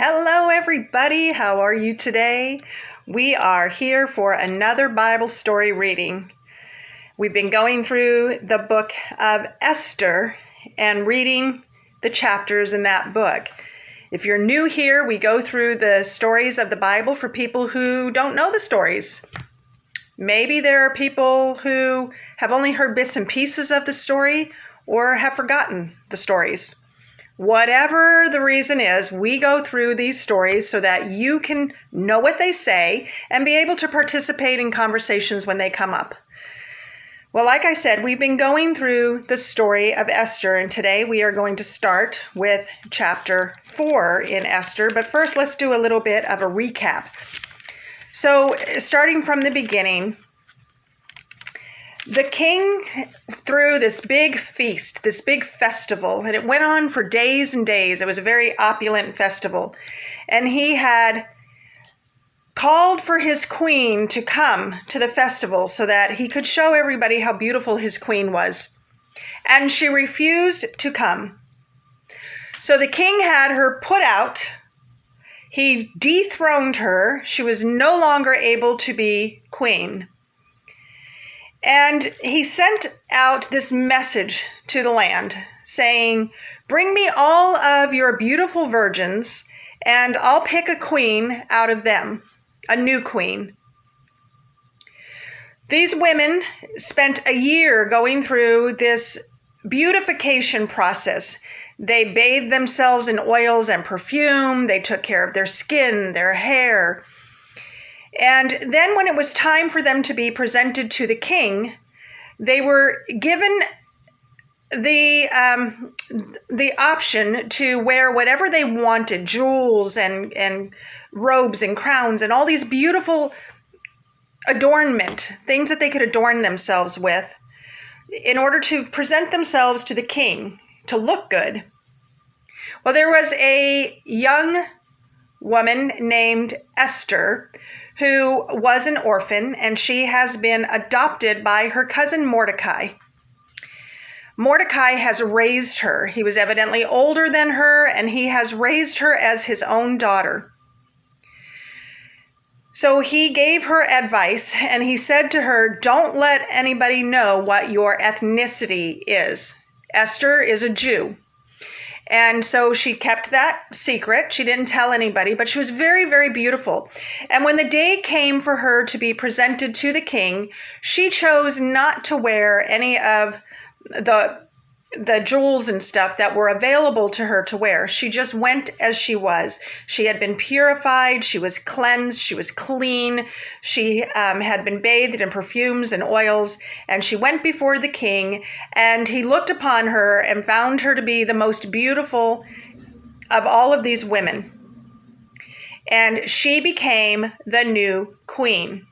Hello, everybody. How are you today? We are here for another Bible story reading. We've been going through the book of Esther and reading the chapters in that book. If you're new here, we go through the stories of the Bible for people who don't know the stories. Maybe there are people who have only heard bits and pieces of the story or have forgotten the stories. Whatever the reason is, we go through these stories so that you can know what they say and be able to participate in conversations when they come up. Well, like I said, we've been going through the story of Esther, and today we are going to start with chapter 4 in Esther. But first, let's do a little bit of a recap. So, starting from the beginning, the king threw this big feast, this big festival, and it went on for days and days. It was a very opulent festival. And he had called for his queen to come to the festival so that he could show everybody how beautiful his queen was. And she refused to come. So the king had her put out. He dethroned her. She was no longer able to be queen. And he sent out this message to the land saying, "Bring me all of your beautiful virgins, and I'll pick a queen out of them, a new queen." These women spent a year going through this beautification process. They bathed themselves in oils and perfume. They took care of their skin, their hair. And then when it was time for them to be presented to the king, they were given the option to wear whatever they wanted, jewels and robes and crowns and all these beautiful adornment, things that they could adorn themselves with in order to present themselves to the king, to look good. Well, there was a young woman named Esther who was an orphan, and she has been adopted by her cousin Mordecai. Mordecai has raised her. He was evidently older than her, and he has raised her as his own daughter. So he gave her advice, and he said to her, "Don't let anybody know what your ethnicity is. Esther is a Jew." And so she kept that secret. She didn't tell anybody, but she was very, very beautiful. And when the day came for her to be presented to the king, she chose not to wear any of the jewels and stuff that were available to her to wear. She just went as she was. She had been purified. She was cleansed. She was clean. She had been bathed in perfumes and oils. And she went before the king, and he looked upon her and found her to be the most beautiful of all of these women. And she became the new queen.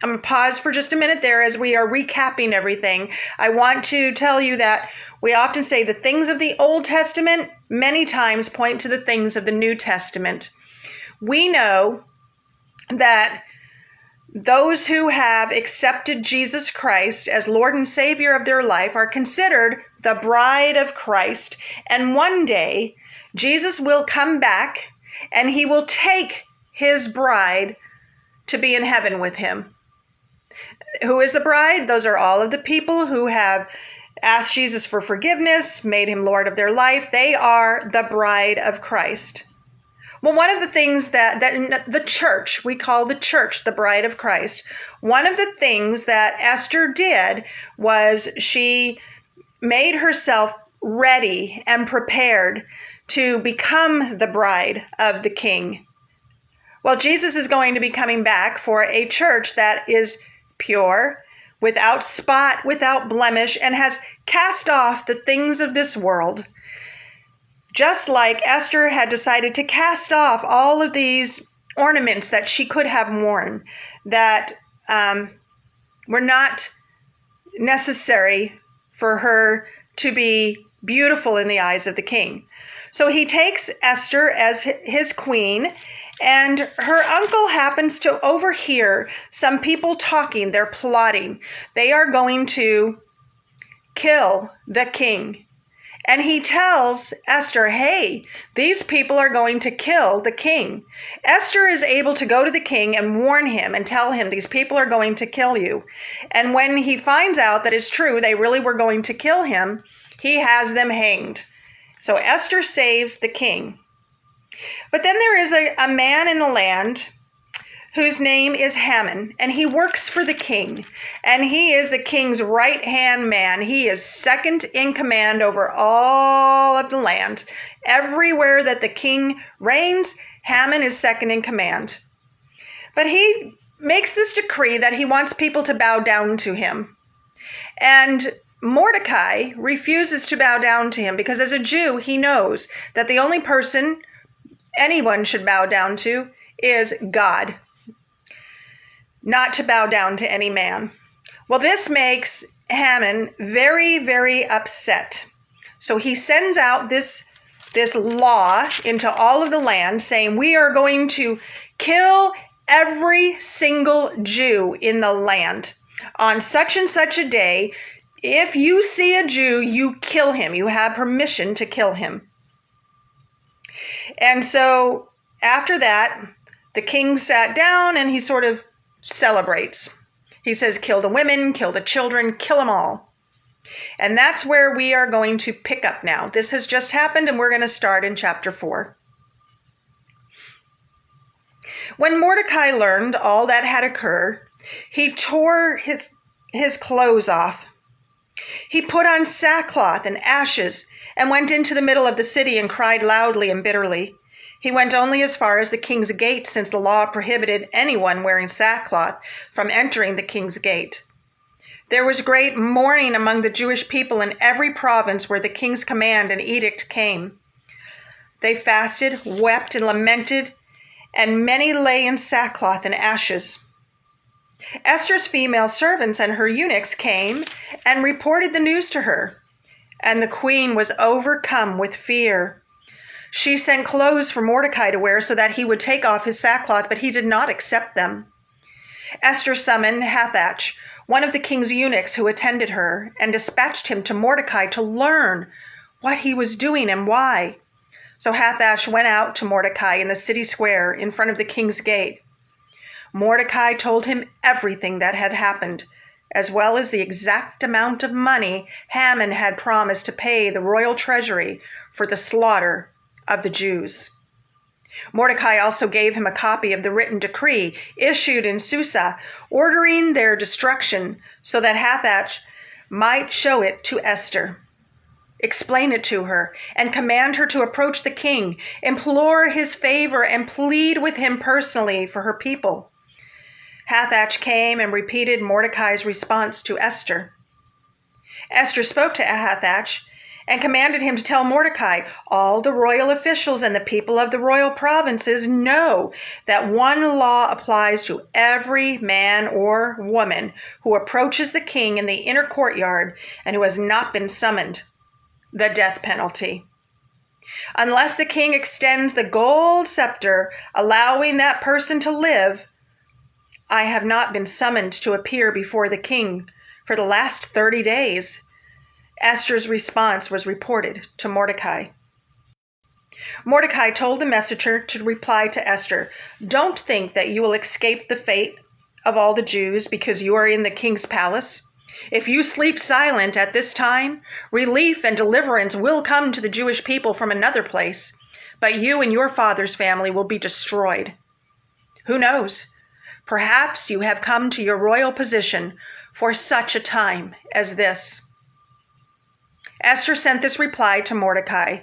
I'm going to pause for just a minute there as we are recapping everything. I want to tell you that we often say the things of the Old Testament many times point to the things of the New Testament. We know that those who have accepted Jesus Christ as Lord and Savior of their life are considered the bride of Christ. And one day, Jesus will come back and he will take his bride to be in heaven with him. Who is the bride? Those are all of the people who have asked Jesus for forgiveness, made him Lord of their life. They are the bride of Christ. Well, one of the things that the church, we call the church the bride of Christ. One of the things that Esther did was she made herself ready and prepared to become the bride of the king. Well, Jesus is going to be coming back for a church that is pure, without spot, without blemish, and has cast off the things of this world. Just like Esther had decided to cast off all of these ornaments that she could have worn that were not necessary for her to be beautiful in the eyes of the king. So he takes Esther as his queen, and her uncle happens to overhear some people talking. They're plotting. They are going to kill the king. And he tells Esther, hey, these people are going to kill the king. Esther is able to go to the king and warn him and tell him these people are going to kill you. And when he finds out that it's true, they really were going to kill him, he has them hanged. So Esther saves the king. But then there is a man in the land whose name is Haman, and he works for the king, and he is the king's right-hand man. He is second in command over all of the land. Everywhere that the king reigns, Haman is second in command. But he makes this decree that he wants people to bow down to him. And Mordecai refuses to bow down to him because as a Jew, he knows that the only person anyone should bow down to is God, not to bow down to any man. Well, this makes Haman very, very upset. So he sends out this law into all of the land saying, we are going to kill every single Jew in the land on such and such a day. If you see a Jew, you kill him. You have permission to kill him. And so after that, the king sat down and he sort of celebrates. He says, kill the women, kill the children, kill them all. And that's where we are going to pick up now. This has just happened and we're going to start in chapter 4. When Mordecai learned all that had occurred, he tore his clothes off. He put on sackcloth and ashes and went into the middle of the city and cried loudly and bitterly. He went only as far as the king's gate, since the law prohibited anyone wearing sackcloth from entering the king's gate. There was great mourning among the Jewish people in every province where the king's command and edict came. They fasted, wept, and lamented, and many lay in sackcloth and ashes. Esther's female servants and her eunuchs came and reported the news to her, and the queen was overcome with fear. She sent clothes for Mordecai to wear so that he would take off his sackcloth, but he did not accept them. Esther summoned Hathach, one of the king's eunuchs who attended her, and dispatched him to Mordecai to learn what he was doing and why. So Hathach went out to Mordecai in the city square in front of the king's gate. Mordecai told him everything that had happened, as well as the exact amount of money Haman had promised to pay the royal treasury for the slaughter of the Jews. Mordecai also gave him a copy of the written decree issued in Susa, ordering their destruction, so that Hathach might show it to Esther, explain it to her, and command her to approach the king, implore his favor, and plead with him personally for her people. Hathach came and repeated Mordecai's response to Esther. Esther spoke to Hathach and commanded him to tell Mordecai, all the royal officials and the people of the royal provinces know that one law applies to every man or woman who approaches the king in the inner courtyard and who has not been summoned, the death penalty. Unless the king extends the gold scepter, allowing that person to live, I have not been summoned to appear before the king for the last 30 days. Esther's response was reported to Mordecai. Mordecai told the messenger to reply to Esther, don't think that you will escape the fate of all the Jews because you are in the king's palace. If you sleep silent at this time, relief and deliverance will come to the Jewish people from another place, but you and your father's family will be destroyed. Who knows? Perhaps you have come to your royal position for such a time as this. Esther sent this reply to Mordecai.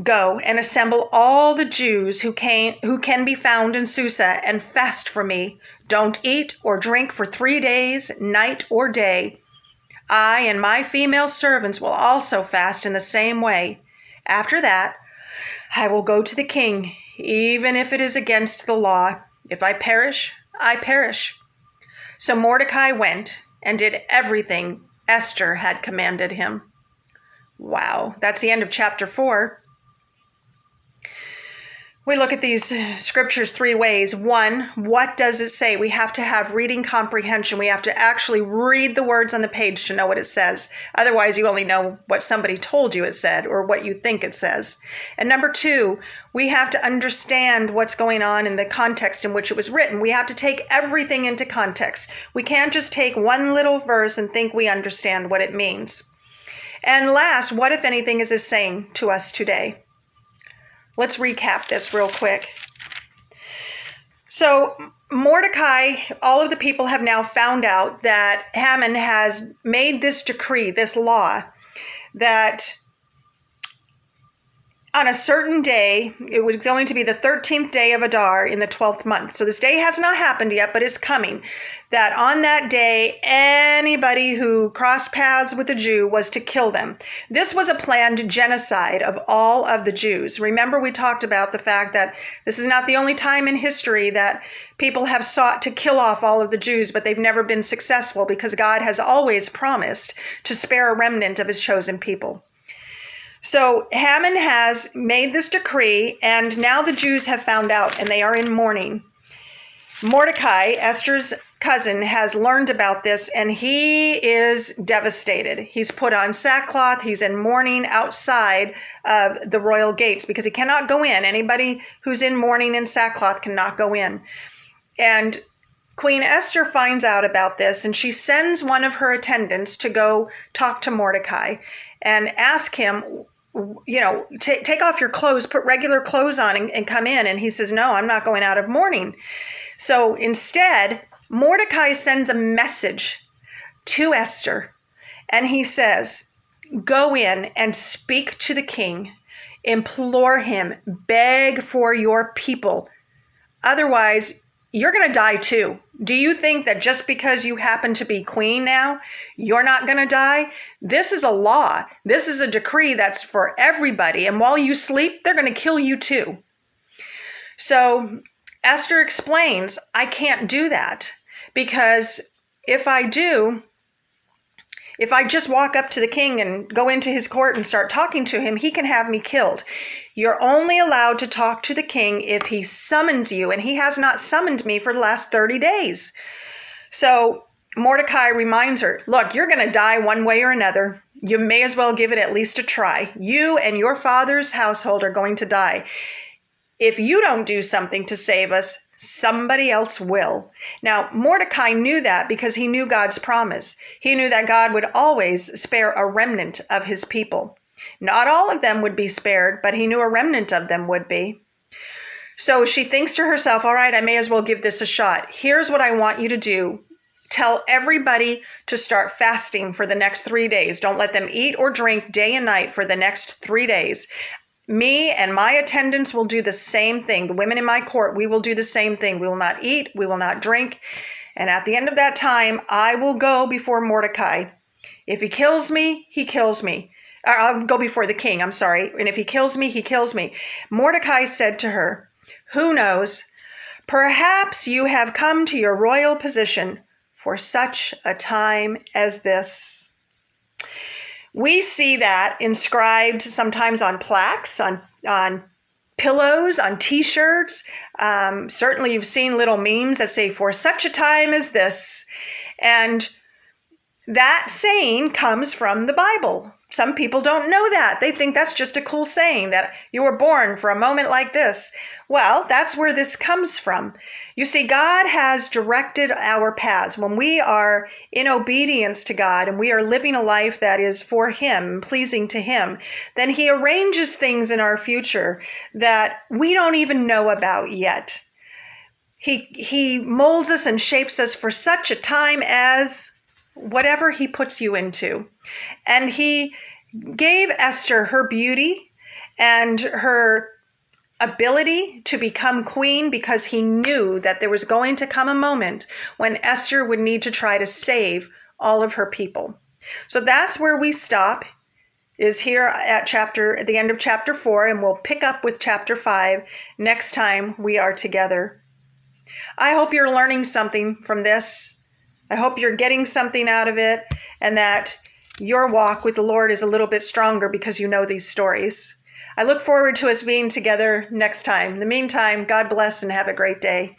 Go and assemble all the Jews who can be found in Susa and fast for me. Don't eat or drink for 3 days, night or day. I and my female servants will also fast in the same way. After that, I will go to the king, even if it is against the law. If I perish, I perish. So Mordecai went and did everything Esther had commanded him. Wow, that's the end of chapter 4. We look at these scriptures three ways. One, what does it say? We have to have reading comprehension. We have to actually read the words on the page to know what it says. Otherwise, you only know what somebody told you it said or what you think it says. And number two, we have to understand what's going on in the context in which it was written. We have to take everything into context. We can't just take one little verse and think we understand what it means. And last, what, if anything, is this saying to us today? Let's recap this real quick. So Mordecai, all of the people have now found out that Haman has made this decree, this law, that on a certain day, it was going to be the 13th day of Adar in the 12th month. So this day has not happened yet, but it's coming. That on that day, anybody who crossed paths with a Jew was to kill them. This was a planned genocide of all of the Jews. Remember, we talked about the fact that this is not the only time in history that people have sought to kill off all of the Jews, but they've never been successful because God has always promised to spare a remnant of his chosen people. So Haman has made this decree, and now the Jews have found out, and they are in mourning. Mordecai, Esther's cousin, has learned about this, and he is devastated. He's put on sackcloth. He's in mourning outside of the royal gates because he cannot go in. Anybody who's in mourning in sackcloth cannot go in. And Queen Esther finds out about this, and she sends one of her attendants to go talk to Mordecai and ask him, take off your clothes, put regular clothes on and come in. And he says, no, I'm not going out of mourning. So instead, Mordecai sends a message to Esther, and he says, go in and speak to the king, implore him, beg for your people. Otherwise, you're going to die too. Do you think that just because you happen to be queen now, you're not going to die? This is a law. This is a decree that's for everybody. And while you sleep, they're going to kill you too. So Esther explains, I can't do that because if I just walk up to the king and go into his court and start talking to him, he can have me killed. You're only allowed to talk to the king if he summons you, and he has not summoned me for the last 30 days. So Mordecai reminds her, look, you're going to die one way or another. You may as well give it at least a try. You and your father's household are going to die. If you don't do something to save us, somebody else will. Now, Mordecai knew that because he knew God's promise. He knew that God would always spare a remnant of his people. Not all of them would be spared, but he knew a remnant of them would be. So she thinks to herself, all right, I may as well give this a shot. Here's what I want you to do. Tell everybody to start fasting for the next 3 days. Don't let them eat or drink day and night for the next 3 days. Me and my attendants will do the same thing. The women in my court, we will do the same thing. We will not eat, we will not drink. And at the end of that time, I will go before Mordecai. If he kills me, he kills me. I'll go before the king, I'm sorry. And if he kills me, he kills me. Mordecai said to her, who knows? Perhaps you have come to your royal position for such a time as this. We see that inscribed sometimes on plaques, on pillows, on T-shirts. Certainly you've seen little memes that say, for such a time as this. And that saying comes from the Bible. Some people don't know that. They think that's just a cool saying, that you were born for a moment like this. Well, that's where this comes from. You see, God has directed our paths. When we are in obedience to God and we are living a life that is for Him, pleasing to Him, then He arranges things in our future that we don't even know about yet. He molds us and shapes us for such a time as whatever He puts you into. And He gave Esther her beauty and her ability to become queen because He knew that there was going to come a moment when Esther would need to try to save all of her people. So that's where we stop, is here at the end of chapter 4, and we'll pick up with chapter 5 next time we are together. I hope you're learning something from this. I hope you're getting something out of it, and that your walk with the Lord is a little bit stronger because you know these stories. I look forward to us being together next time. In the meantime, God bless and have a great day.